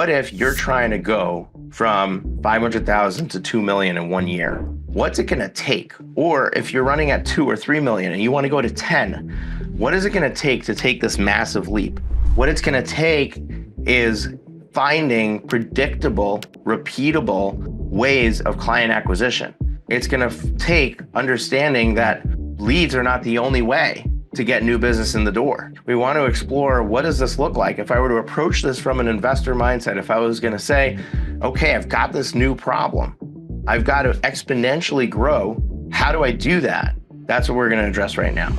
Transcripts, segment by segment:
What if you're trying to go from 500,000 to 2 million in 1 year? What's it gonna take? Or if you're running at 2 or 3 million and you wanna go to 10, what is it gonna take to take this massive leap? What it's gonna take is finding predictable, repeatable ways of client acquisition. It's gonna take understanding that leads are not the only way to get new business in the door. We want to explore, what does this look like? If I were to approach this from an investor mindset, if I was gonna say, okay, I've got this new problem, I've got to exponentially grow, how do I do that? That's what we're gonna address right now.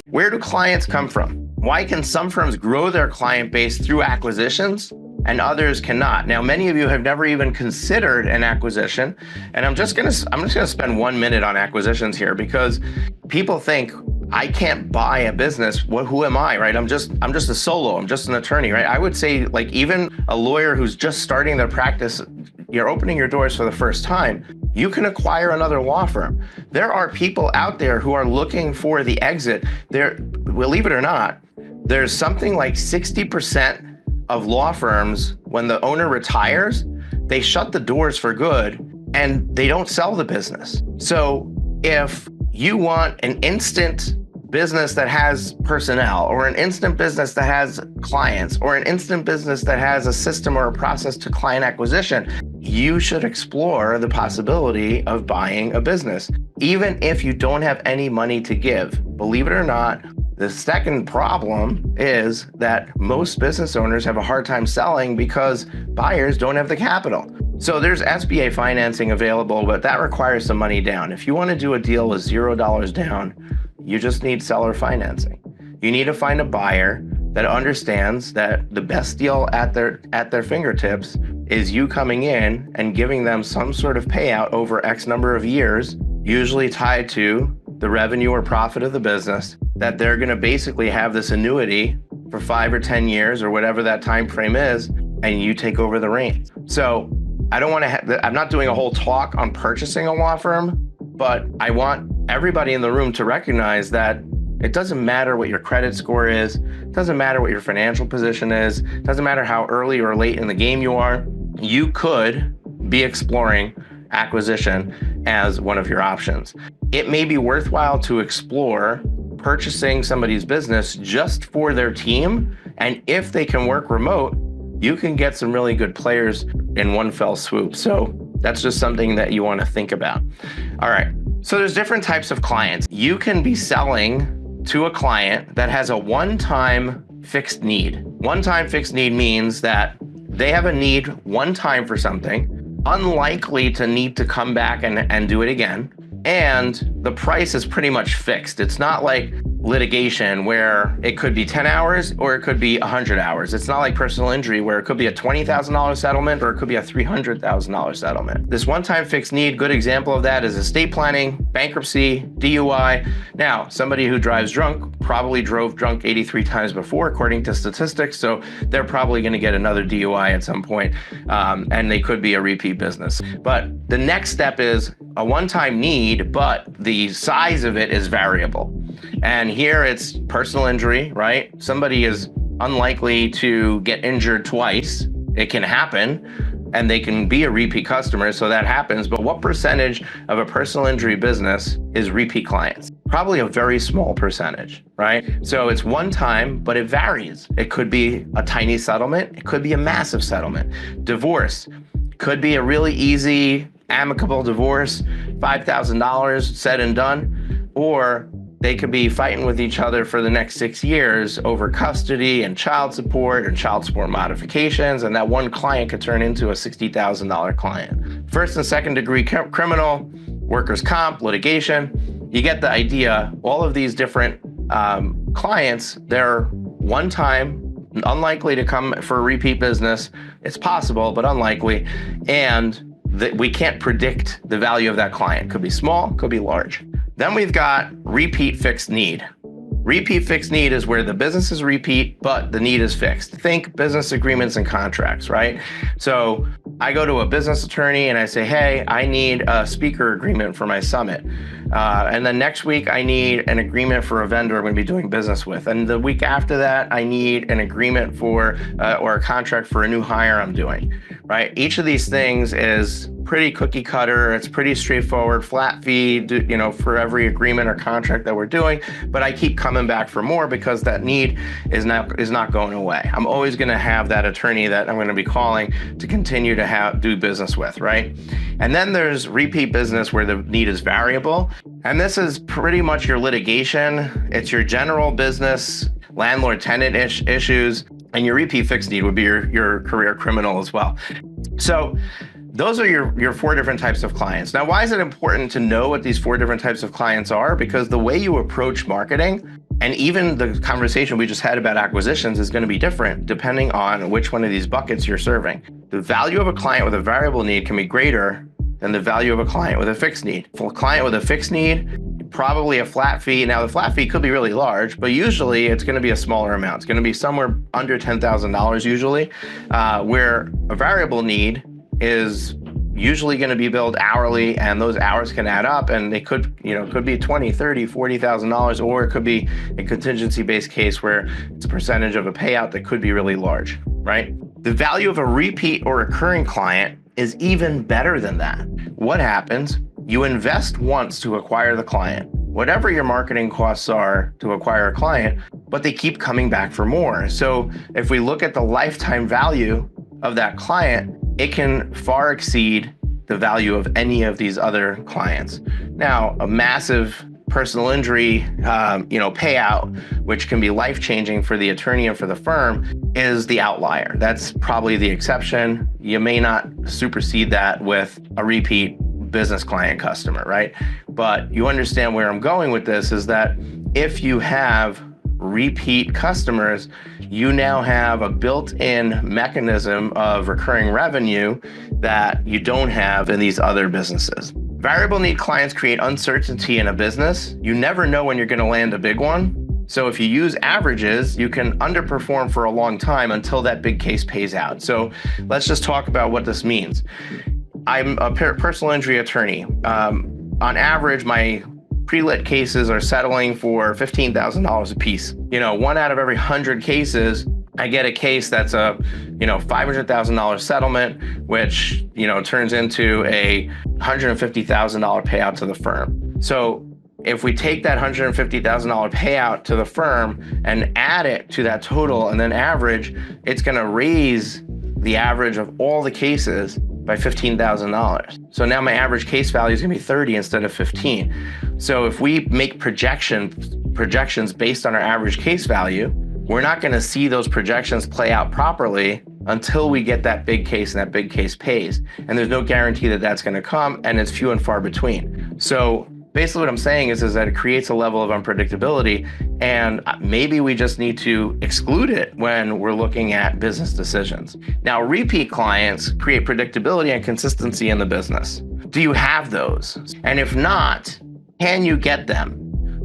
Where do clients come from? Why can some firms grow their client base through acquisitions and others cannot? Now, many of you have never even considered an acquisition, and I'm just gonna spend 1 minute on acquisitions here, because people think, I can't buy a business. Who am I, right? I'm just a solo. I'm just an attorney, right? I would say, like, even a lawyer who's just starting their practice, you're opening your doors for the first time, you can acquire another law firm. There are people out there who are looking for the exit. Believe it or not, there's something like 60% of law firms, when the owner retires, they shut the doors for good and they don't sell the business. So if you want an instant business that has personnel, or an instant business that has clients, or an instant business that has a system or a process to client acquisition, you should explore the possibility of buying a business, even if you don't have any money to give. Believe it or not, the second problem is that most business owners have a hard time selling because buyers don't have the capital. So there's SBA financing available, but that requires some money down. If you want to do a deal with $0 down, you just need seller financing. You need to find a buyer that understands that the best deal at their fingertips is you coming in and giving them some sort of payout over X number of years, usually tied to the revenue or profit of the business, that they're going to basically have this annuity for 5 or 10 years or whatever that time frame is, and you take over the reins. So I don't want to I'm not doing a whole talk on purchasing a law firm, but I want everybody in the room to recognize that it doesn't matter what your credit score is, it doesn't matter what your financial position is, it doesn't matter how early or late in the game you are, you could be exploring acquisition as one of your options. It may be worthwhile to explore purchasing somebody's business just for their team, and if they can work remote, you can get some really good players in one fell swoop. So that's just something that you want to think about. All right, so there's different types of clients. You can be selling to a client that has a one-time fixed need. One-time fixed need means that they have a need one time for something, unlikely to need to come back and do it again, and the price is pretty much fixed. It's not like litigation where it could be 10 hours or it could be 100 hours. It's not like personal injury where it could be a $20,000 settlement or it could be a $300,000 settlement. This one-time fixed need, good example of that is estate planning, bankruptcy, DUI. Now, somebody who drives drunk probably drove drunk 83 times before, according to statistics, so they're probably going to get another DUI at some point, and they could be a repeat business. But the next step is a one-time need, but the size of it is variable. And here it's personal injury, right? Somebody is unlikely to get injured twice. It can happen, and they can be a repeat customer, so that happens. But what percentage of a personal injury business is repeat clients? Probably a very small percentage, right? So it's one time, but it varies. It could be a tiny settlement. It could be a massive settlement. Divorce could be a really easy, amicable divorce, $5,000 said and done, or they could be fighting with each other for the next 6 years over custody and child support modifications, and that one client could turn into a $60,000 client. First and second degree criminal, workers' comp, litigation, you get the idea. All of these different clients, they're one time, unlikely to come for a repeat business. It's possible, but unlikely. And we can't predict the value of that client. Could be small, could be large. Then we've got repeat fixed need. Repeat fixed need is where the business is repeat, but the need is fixed. Think business agreements and contracts, right? So I go to a business attorney and I say, hey, I need a speaker agreement for my summit. And then next week, I need an agreement for a vendor I'm going to be doing business with. And the week after that, I need an agreement for or a contract for a new hire I'm doing, right? Each of these things is pretty cookie cutter. It's pretty straightforward, flat fee, for every agreement or contract that we're doing. But I keep coming back for more because that need is not going away. I'm always going to have that attorney that I'm going to be calling to continue to do business with, right? And then there's repeat business where the need is variable. And this is pretty much your litigation. It's your general business, landlord-tenant issues, and your repeat fixed need would be your career criminal as well. So those are your 4 different types of clients. Now, why is it important to know what these 4 different types of clients are? Because the way you approach marketing and even the conversation we just had about acquisitions is going to be different depending on which one of these buckets you're serving. The value of a client with a variable need can be greater than the value of a client with a fixed need. For a client with a fixed need, probably a flat fee. Now, the flat fee could be really large, but usually it's going to be a smaller amount. It's going to be somewhere under $10,000 usually, where a variable need is usually going to be billed hourly, and those hours can add up, and they could be $20,000, $30,000, $40,000, or it could be a contingency-based case where it's a percentage of a payout that could be really large, right? The value of a repeat or recurring client is even better than that. What happens? You invest once to acquire the client, whatever your marketing costs are to acquire a client, but they keep coming back for more. So if we look at the lifetime value of that client, it can far exceed the value of any of these other clients. Now, a massive personal injury, payout, which can be life-changing for the attorney and for the firm, is the outlier. That's probably the exception. You may not supersede that with a repeat business client customer, right? But you understand where I'm going with this is that if you have repeat customers, you now have a built-in mechanism of recurring revenue that you don't have in these other businesses. Variable need clients create uncertainty in a business. You never know when you're going to land a big one. So if you use averages, you can underperform for a long time until that big case pays out. So let's just talk about what this means. I'm a personal injury attorney. On average, my pre-lit cases are settling for $15,000 a piece. 1 out of every 100 cases, I get a case that's a, $500,000 settlement, which, turns into a $150,000 payout to the firm. So if we take that $150,000 payout to the firm and add it to that total and then average, it's going to raise the average of all the cases by $15,000. So now my average case value is going to be 30 instead of 15. So if we make projections based on our average case value, we're not going to see those projections play out properly until we get that big case and that big case pays. And there's no guarantee that that's going to come, and it's few and far between. So basically what I'm saying is that it creates a level of unpredictability, and maybe we just need to exclude it when we're looking at business decisions. Now, repeat clients create predictability and consistency in the business. Do you have those? And if not, can you get them?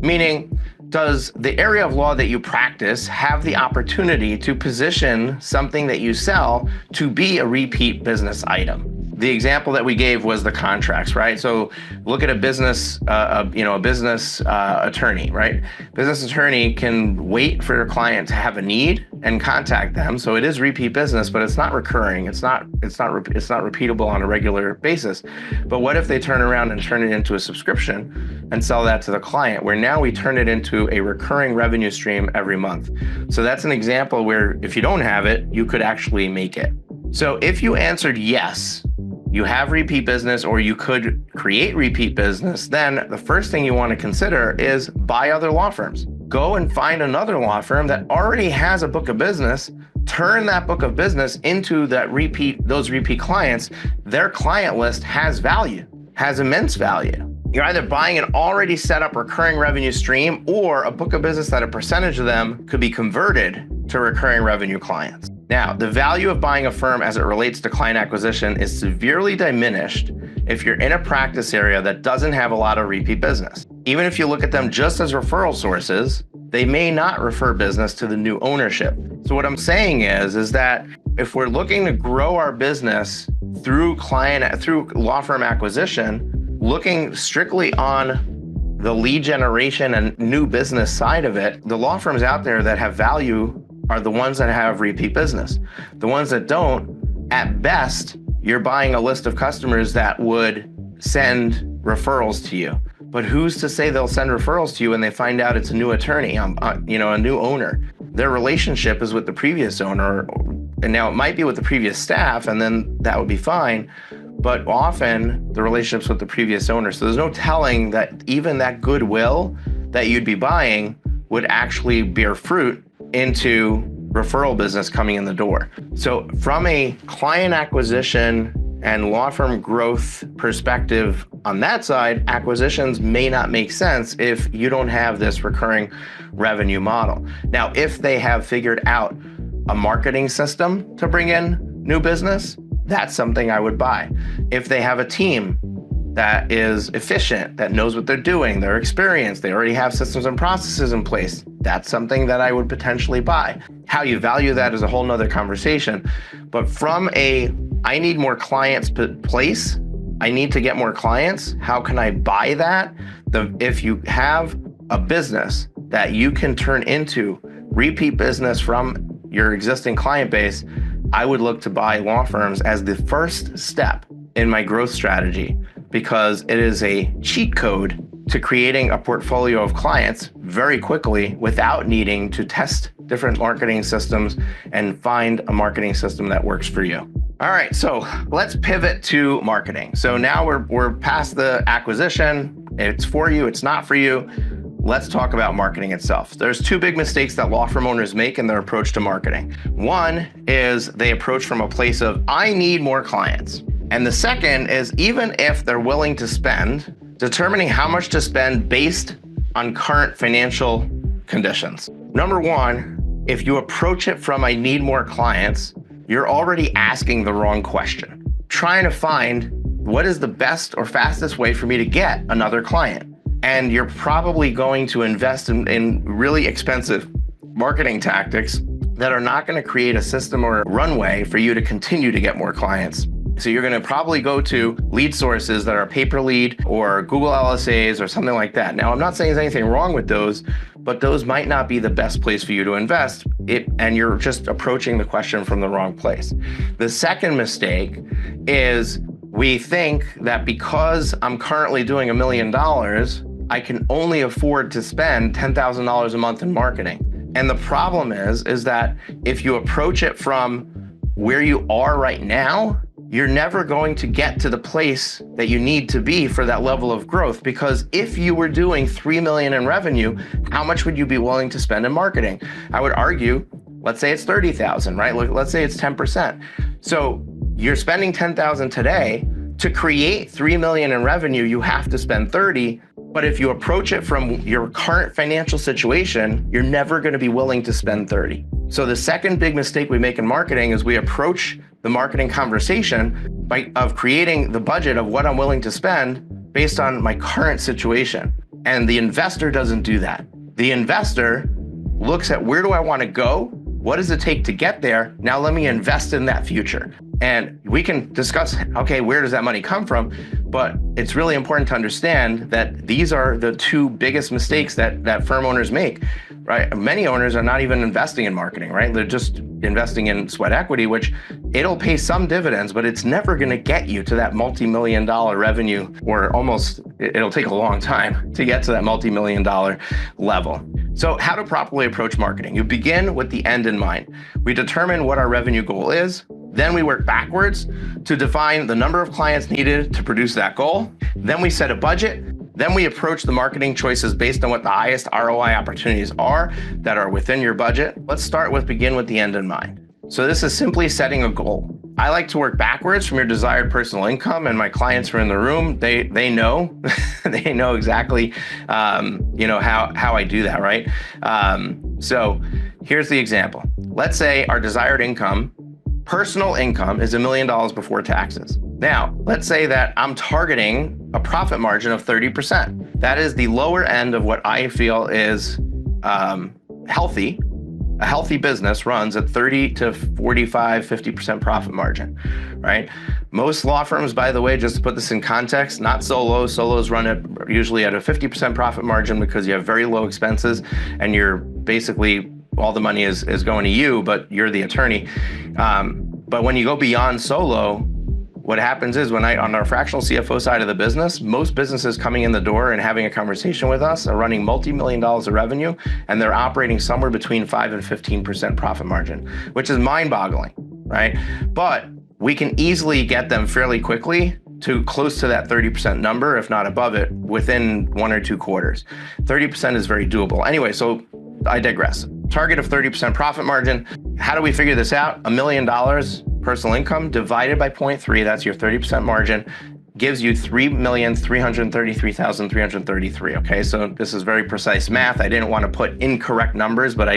Meaning, does the area of law that you practice have the opportunity to position something that you sell to be a repeat business item? The example that we gave was the contracts, right? So look at a business, attorney, right? Business attorney can wait for their client to have a need and contact them. So it is repeat business, but it's not recurring. It's not repeatable on a regular basis. But what if they turn around and turn it into a subscription and sell that to the client, where now we turn it into a recurring revenue stream every month? So that's an example where if you don't have it, you could actually make it. So if you answered yes, you have repeat business, or you could create repeat business, then the first thing you want to consider is buy other law firms. Go and find another law firm that already has a book of business, turn that book of business into those repeat clients. Their client list has value, has immense value. You're either buying an already set up recurring revenue stream or a book of business that a percentage of them could be converted to recurring revenue clients. Now, the value of buying a firm as it relates to client acquisition is severely diminished if you're in a practice area that doesn't have a lot of repeat business. Even if you look at them just as referral sources, they may not refer business to the new ownership. So what I'm saying is that if we're looking to grow our business through law firm acquisition, looking strictly on the lead generation and new business side of it, the law firms out there that have value are the ones that have repeat business. The ones that don't, at best, you're buying a list of customers that would send referrals to you. But who's to say they'll send referrals to you when they find out it's a new attorney, a new owner? Their relationship is with the previous owner, and now it might be with the previous staff, and then that would be fine. But often the relationship's with the previous owner. So there's no telling that even that goodwill that you'd be buying would actually bear fruit into referral business coming in the door. So from a client acquisition and law firm growth perspective on that side, acquisitions may not make sense if you don't have this recurring revenue model. Now, if they have figured out a marketing system to bring in new business, that's something I would buy. If they have a team that is efficient, that knows what they're doing, they're experienced, they already have systems and processes in place, that's something that I would potentially buy. How you value that is a whole nother conversation. But from I need more clients place, I need to get more clients, how can I buy that? If you have a business that you can turn into repeat business from your existing client base, I would look to buy law firms as the first step in my growth strategy, because it is a cheat code to creating a portfolio of clients very quickly without needing to test different marketing systems and find a marketing system that works for you. All right, so let's pivot to marketing. So now we're past the acquisition. It's for you, it's not for you. Let's talk about marketing itself. There's two big mistakes that law firm owners make in their approach to marketing. One is they approach from a place of, I need more clients. And the second is, even if they're willing to spend, determining how much to spend based on current financial conditions. Number one, if you approach it from, I need more clients, you're already asking the wrong question. Trying to find what is the best or fastest way for me to get another client. And you're probably going to invest in really expensive marketing tactics that are not going to create a system or a runway for you to continue to get more clients. So you're going to probably go to lead sources that are pay per lead or Google LSAs or something like that. Now, I'm not saying there's anything wrong with those, but those might not be the best place for you to invest and you're just approaching the question from the wrong place. The second mistake is we think that because I'm currently doing $1 million, I can only afford to spend $10,000 a month in marketing. And the problem is that if you approach it from where you are right now, you're never going to get to the place that you need to be for that level of growth. Because if you were doing 3 million in revenue, how much would you be willing to spend in marketing? I would argue, let's say it's 30,000, right? Let's say it's 10%. So you're spending 10,000 today. To create 3 million in revenue, you have to spend 30. But if you approach it from your current financial situation, you're never going to be willing to spend 30. So the second big mistake we make in marketing is we approach the marketing conversation of creating the budget of what I'm willing to spend based on my current situation. And the investor doesn't do that. The investor looks at, where do I want to go? What does it take to get there? Now let me invest in that future. And we can discuss, okay, where does that money come from? But it's really important to understand that these are the two biggest mistakes that firm owners make, right? Many owners are not even investing in marketing, right? They're just investing in sweat equity, which it'll pay some dividends, but it's never going to get you to that multi-million-dollar revenue, or it'll take a long time to get to that multi-million-dollar level. So how to properly approach marketing? You begin with the end in mind. We determine what our revenue goal is. Then we work backwards to define the number of clients needed to produce that goal. Then we set a budget. Then we approach the marketing choices based on what the highest ROI opportunities are that are within your budget. Let's begin with the end in mind. So this is simply setting a goal. I like to work backwards from your desired personal income, and my clients who are in the room, they know, they know exactly, how I do that, right? So here's the example. Let's say our desired personal income is $1 million before taxes. Now, let's say that I'm targeting a profit margin of 30%. That is the lower end of what I feel is healthy A healthy business runs at 30 to 45, 50% profit margin, right? Most law firms, by the way, just to put this in context, not solos. Solos run at usually at a 50% profit margin because you have very low expenses and you're basically, all the money is going to you, but you're the attorney. But when you go beyond solo, what happens is on our fractional CFO side of the business, most businesses coming in the door and having a conversation with us are running multi-million dollars of revenue, and they're operating somewhere between 5 and 15% profit margin, which is mind-boggling, right? But we can easily get them fairly quickly to close to that 30% number, if not above it, within 1 or 2 quarters. 30% is very doable. Anyway, so I digress. Target of 30% profit margin. How do we figure this out? $1 million personal income divided by 0.3, that's your 30% margin, gives you 3,333,333. Okay, so this is very precise math. I didn't want to put incorrect numbers, but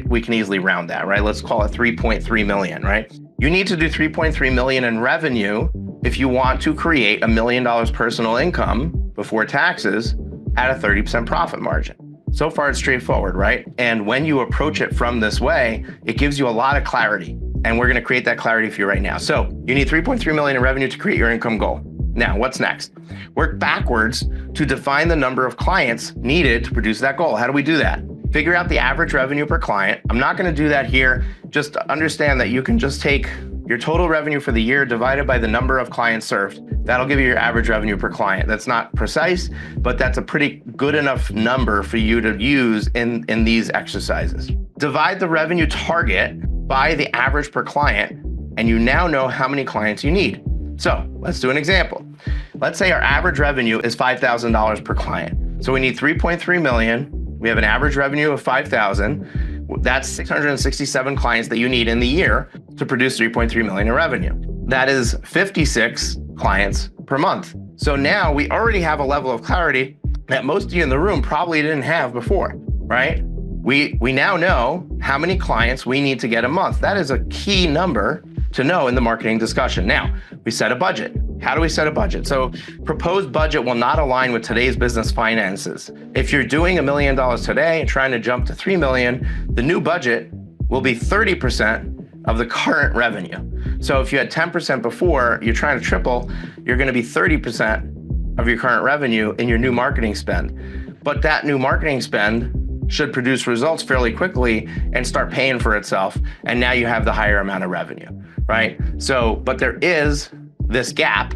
we can easily round that, right? Let's call it 3.3 million, right? You need to do 3.3 million in revenue if you want to create $1 million personal income before taxes at a 30% profit margin. So far, it's straightforward, right? And when you approach it from this way, it gives you a lot of clarity. And we're going to create that clarity for you right now. So you need 3.3 million in revenue to create your income goal. Now, what's next? Work backwards to define the number of clients needed to produce that goal. How do we do that? Figure out the average revenue per client. I'm not going to do that here. Just understand that you can just take your total revenue for the year divided by the number of clients served. That'll give you your average revenue per client. That's not precise, but that's a pretty good enough number for you to use in these exercises. Divide the revenue target by the average per client, and you now know how many clients you need. So let's do an example. Let's say our average revenue is $5,000 per client. So we need 3.3 million. We have an average revenue of 5,000. That's 667 clients that you need in the year to produce 3.3 million in revenue. That is 56 clients per month. So now we already have a level of clarity that most of you in the room probably didn't have before, right? We now know how many clients we need to get a month. That is a key number to know in the marketing discussion. Now, we set a budget. How do we set a budget? So proposed budget will not align with today's business finances. If you're doing $1 million today and trying to jump to 3 million, the new budget will be 30% of the current revenue. So if you had 10% before, you're trying to triple, you're going to be 30% of your current revenue in your new marketing spend. But that new marketing spend should produce results fairly quickly and start paying for itself. And now you have the higher amount of revenue, right? So, but there is this gap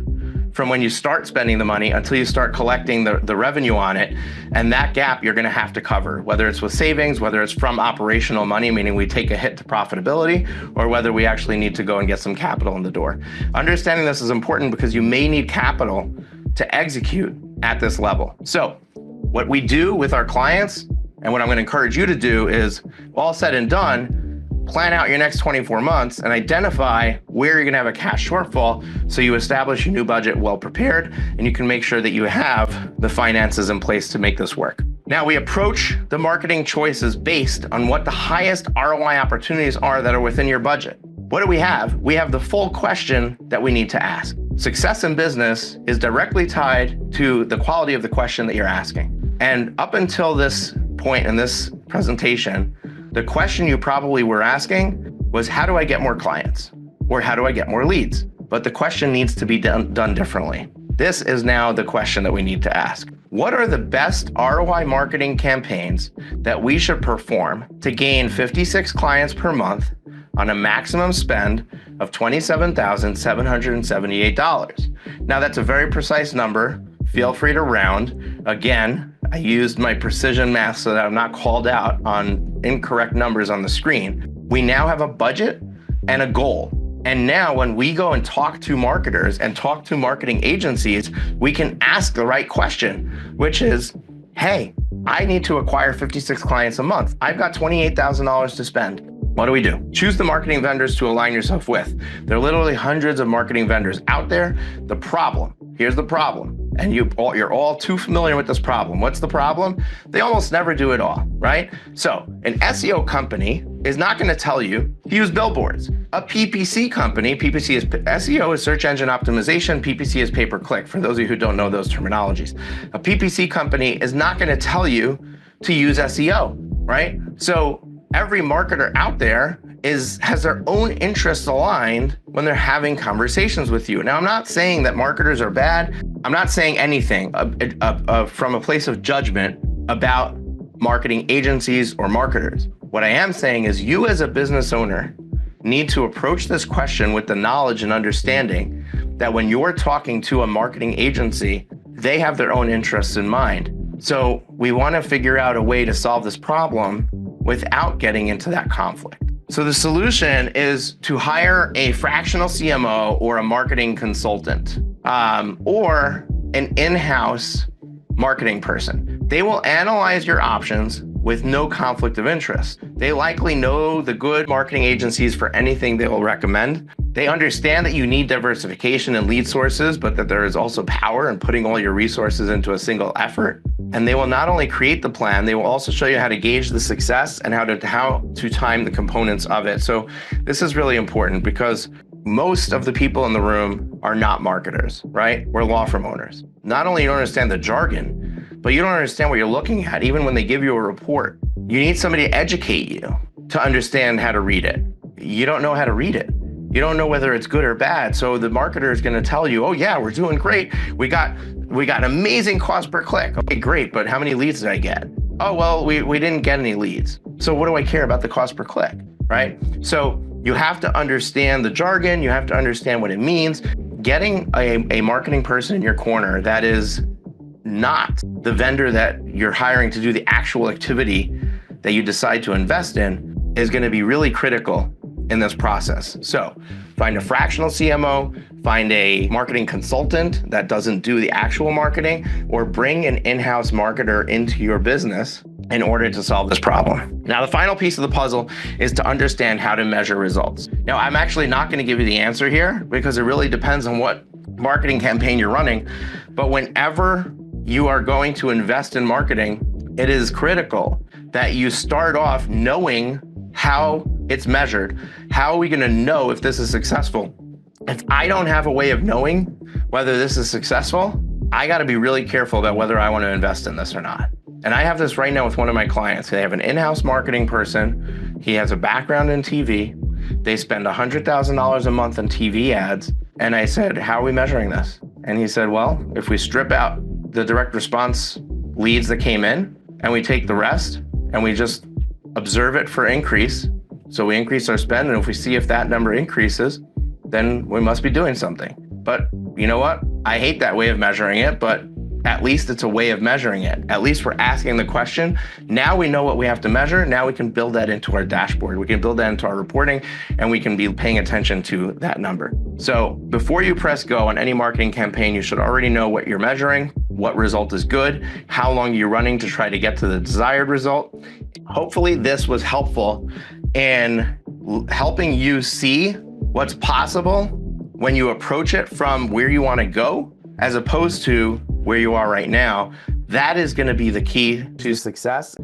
from when you start spending the money until you start collecting the revenue on it. And that gap you're gonna have to cover, whether it's with savings, whether it's from operational money, meaning we take a hit to profitability, or whether we actually need to go and get some capital in the door. Understanding this is important because you may need capital to execute at this level. So what we do with our clients, and what I'm going to encourage you to do is, all said and done, plan out your next 24 months and identify where you're going to have a cash shortfall so you establish your new budget well prepared and you can make sure that you have the finances in place to make this work. Now, we approach the marketing choices based on what the highest ROI opportunities are that are within your budget. What do we have? We have the full question that we need to ask. Success in business is directly tied to the quality of the question that you're asking. And up until this point in this presentation, the question you probably were asking was, how do I get more clients? Or how do I get more leads? But the question needs to be done differently. This is now the question that we need to ask. What are the best ROI marketing campaigns that we should perform to gain 56 clients per month on a maximum spend of $27,778? Now, that's a very precise number. Feel free to round. Again, I used my precision math so that I'm not called out on incorrect numbers on the screen. We now have a budget and a goal. And now when we go and talk to marketers and talk to marketing agencies, we can ask the right question, which is, hey, I need to acquire 56 clients a month. I've got $28,000 to spend. What do we do? Choose the marketing vendors to align yourself with. There are literally hundreds of marketing vendors out there. Here's the problem. And you're all too familiar with this problem. What's the problem? They almost never do it all, right? So an SEO company is not going to tell you to use billboards. A PPC company, SEO is search engine optimization, PPC is pay-per-click, for those of you who don't know those terminologies. A PPC company is not going to tell you to use SEO, right? So every marketer out there has their own interests aligned when they're having conversations with you. Now, I'm not saying that marketers are bad. I'm not saying anything from a place of judgment about marketing agencies or marketers. What I am saying is you as a business owner need to approach this question with the knowledge and understanding that when you're talking to a marketing agency, they have their own interests in mind. So we want to figure out a way to solve this problem without getting into that conflict. So the solution is to hire a fractional CMO or a marketing consultant, or an in-house marketing person. They will analyze your options with no conflict of interest. They likely know the good marketing agencies for anything they will recommend. They understand that you need diversification and lead sources, but that there is also power in putting all your resources into a single effort. And they will not only create the plan, they will also show you how to gauge the success and how to time the components of it. So this is really important because most of the people in the room are not marketers, right? We're law firm owners. Not only you don't understand the jargon, but you don't understand what you're looking at. Even when they give you a report, you need somebody to educate you to understand how to read it. You don't know how to read it. You don't know whether it's good or bad. So the marketer is going to tell you, oh yeah, we're doing great. We got amazing cost per click. Okay, great. But how many leads did I get? Oh, well, we didn't get any leads. So what do I care about the cost per click, right? So you have to understand the jargon. You have to understand what it means. Getting a marketing person in your corner that is not the vendor that you're hiring to do the actual activity that you decide to invest in is going to be really critical in this process. So find a fractional CMO, find a marketing consultant that doesn't do the actual marketing, or bring an in-house marketer into your business in order to solve this problem. Now, the final piece of the puzzle is to understand how to measure results. Now, I'm actually not going to give you the answer here because it really depends on what marketing campaign you're running. But whenever you are going to invest in marketing, it is critical that you start off knowing how it's measured. How are we going to know if this is successful? If I don't have a way of knowing whether this is successful, I got to be really careful about whether I want to invest in this or not. And I have this right now with one of my clients. They have an in-house marketing person. He has a background in TV. They spend $100,000 a month on TV ads. And I said, how are we measuring this? And he said, well, if we strip out the direct response leads that came in and we take the rest and we just observe it for increase. So we increase our spend, and if we see if that number increases, then we must be doing something. But you know what? I hate that way of measuring it, but at least it's a way of measuring it. At least we're asking the question. Now we know what we have to measure. Now we can build that into our dashboard. We can build that into our reporting, and we can be paying attention to that number. So before you press go on any marketing campaign, you should already know what you're measuring, what result is good, how long you're running to try to get to the desired result. Hopefully this was helpful in helping you see what's possible when you approach it from where you want to go, as opposed to where you are right now. That is going to be the key to success.